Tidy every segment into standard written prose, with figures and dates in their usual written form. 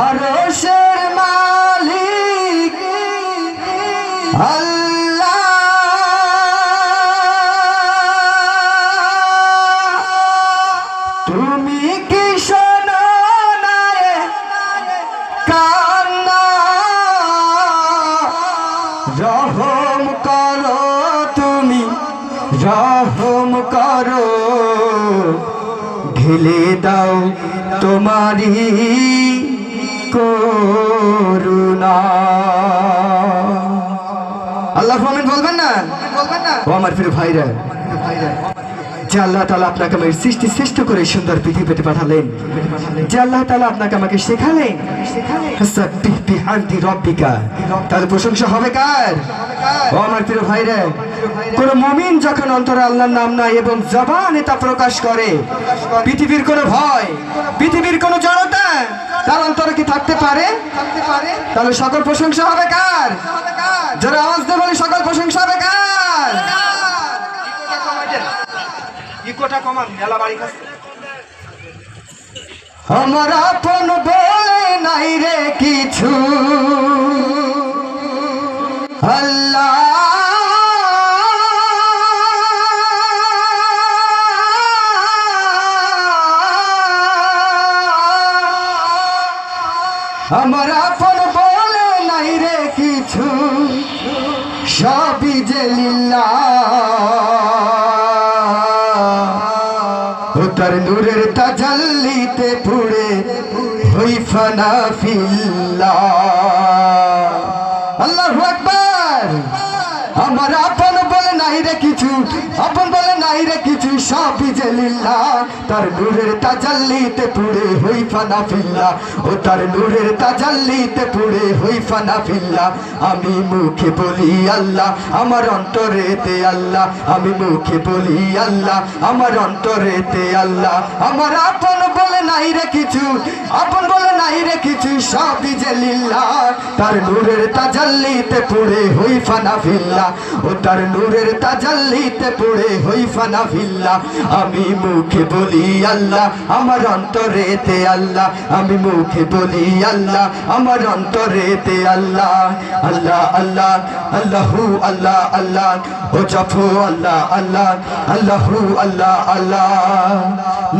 আরশের মালিক আল্লাহ, তুমি কি শোনো না রে কান্না, রহম করো তুমি রহম করো, ঢেলে দাও তোমারি করুণা। আল্লাহ আমিন বলবেন না? ও আমার প্রিয় ভাইরা, যে আল্লাহ তাআলা আপনাকে আমার সৃষ্টি শ্রেষ্ঠ করে সুন্দর পৃথিবীতে পাঠালেন, যে আল্লাহ তাআলা আপনাকে আমাকে শেখালেন সাব্বিহ বিহামদি রাব্বিকা, তার প্রশংসা হবে কার? ও আমার প্রিয় ভাইরা, কোন মুমিন যখন অন্তরে আল্লাহর নাম নাই এবং জবানে তা প্রকাশ করে, পৃথিবীর কোন ভয়, পৃথিবীর কোন জড়তা তার অন্তরে কি থাকতে পারে? তাহলে সকল প্রশংসা হবে কার? যারা আওয়াজ দিয়ে বলি সকল প্রশংসা হবে কার? আমার আপন বলে নাই রে কিছু আল্লাহ, আমার আপন বলে নাই রে কিছু, সবই যে লিল্লাহ, তার নূরের তাজাল্লিতে পুড়ে হই ফানা ফিল্লাহ। আল্লাহু আকবার। আমার আপন বলে নাই রে কিছু, আপন বলে নাই রে কিছু, সবই যে লিল্লাহ, তার নূরের তাজাল্লিতে পুড়ে হই ফানা ফিল্লাহ, ও তার নূরের তাজাল্লিতে পুড়ে হই ফানা ফিল্লাহ। আমি মুখে বলি আল্লাহ, আমার অন্তরেতে আল্লাহ, আমি মুখে বলি আল্লাহ, আমার অন্তরেতে আল্লাহ। আমার আপন বলে নাই রে কিছু, আপন বলে নাই রে কিছু, সবই যে লিল্লাহ, তার নূরের তাজাল্লিতে পুড়ে হই ফানা ফিল্লাহ, ও তার নূরের তাজাল্লিতে পুড়ে হই ফানা ফিল্লাহ। আমি মুখে বলি আল্লাহ, আমার অন্তরেতে আল্লাহ, আমি মুখে বলি আল্লাহ, আমার অন্তরেতে আল্লাহ। আল্লাহ আল্লাহ আল্লাহু আল্লাহ আল্লাহ, ও জপো আল্লাহ আল্লাহ, আল্লাহু আল্লাহ আল্লাহ।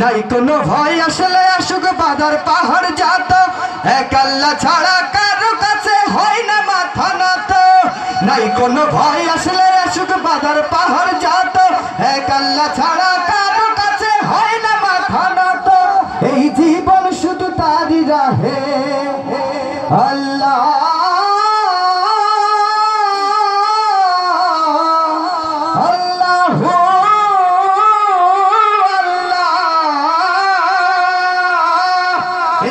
নাই কোনো ভয় আসলে আসুক বাধার পাহাড় যাত, এক আল্লাহ ছাড়া কারো কাছে হয় না মাথা নত। নাই কোনো ভয় আসলে আসুক বাধার পাহাড় যাত, এক আল্লাহ ছাড়া কারো কাছে হয় না মাথা নত। এই জীবন শুধু তারই রাহে আল্লাহ, আল্লাহু আল্লাহ।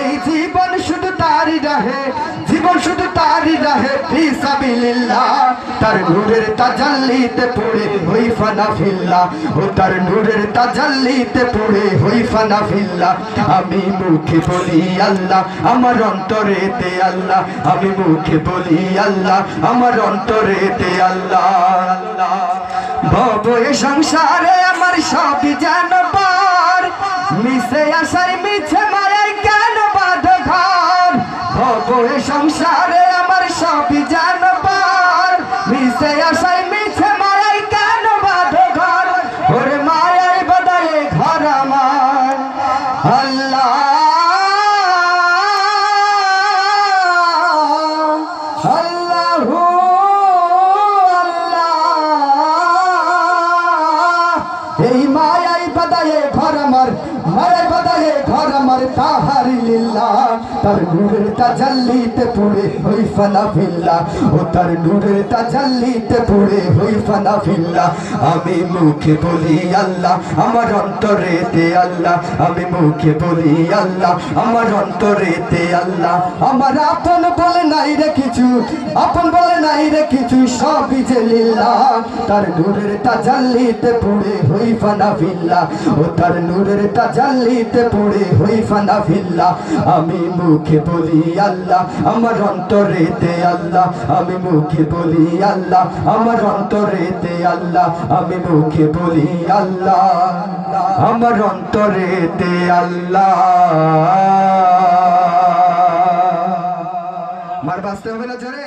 এই জীবন শুধু তারই রাহে, জীবন শুধু তারই রাহে ফি সাবিলিল্লাহ, তার নূরের তাজাল্লিতে পুড়ে হই ফানা ফিল্লাহ, ও তার নূরের তাজাল্লিতে পুড়ে হই ফানা ফিল্লাহ। আমি মুখে বলি আল্লাহ, আমার অন্তরেতে আল্লাহ, আমি মুখে বলি আল্লাহ, আমার অন্তরেতে আল্লাহ। ভবে সংসারে আমার সবই যেন পার, মিশে আসায় মিছে মারাই কেন বাঁধ ঘর। ভবে সংসারে আমার সবই যেন পার, মিশে আসায় মিছে মারাই কেন বাঁধ ঘর। ওরে মায়াই বাদায়ে ঘর আমার আল্লাহ, আল্লাহু আল্লাহ। এই মায়াই বাদায়ে ঘর আমার, মায়াই বাদায়ে ঘর আমার তাহারি লিল্লাহ, তার নূরের তাজাল্লিতে পুড়ে হই ফানা ফিল্লাহ, ও তার নূরের তাজাল্লিতে পুড়ে হই ফানা ফিল্লাহ। আমি মুখে বলি আল্লাহ, আমার অন্তরেতে আল্লাহ, আমি মুখে বলি আল্লাহ, আমার অন্তরেতে আল্লাহ। আমার আপন বলে নাই রে কিছু, আপন বলে নাই রে কিছু, সবই যে লিল্লাহ, তার নূরের তাজাল্লিতে পুড়ে হই ফানা ফিল্লাহ, ও তার নূরের তাজাল্লিতে পুড়ে হই ফানা ফিল্লাহ। আমি মুখে বলি আল্লাহ, আমার অন্তরেতে আল্লাহ, আমি মুখে বলি আল্লাহ, আমার অন্তরেতে আল্লাহ, আমি মুখে বলি আল্লাহ, আমার অন্তরেতে আল্লাহ। মার বাঁচতে হবে না জোরে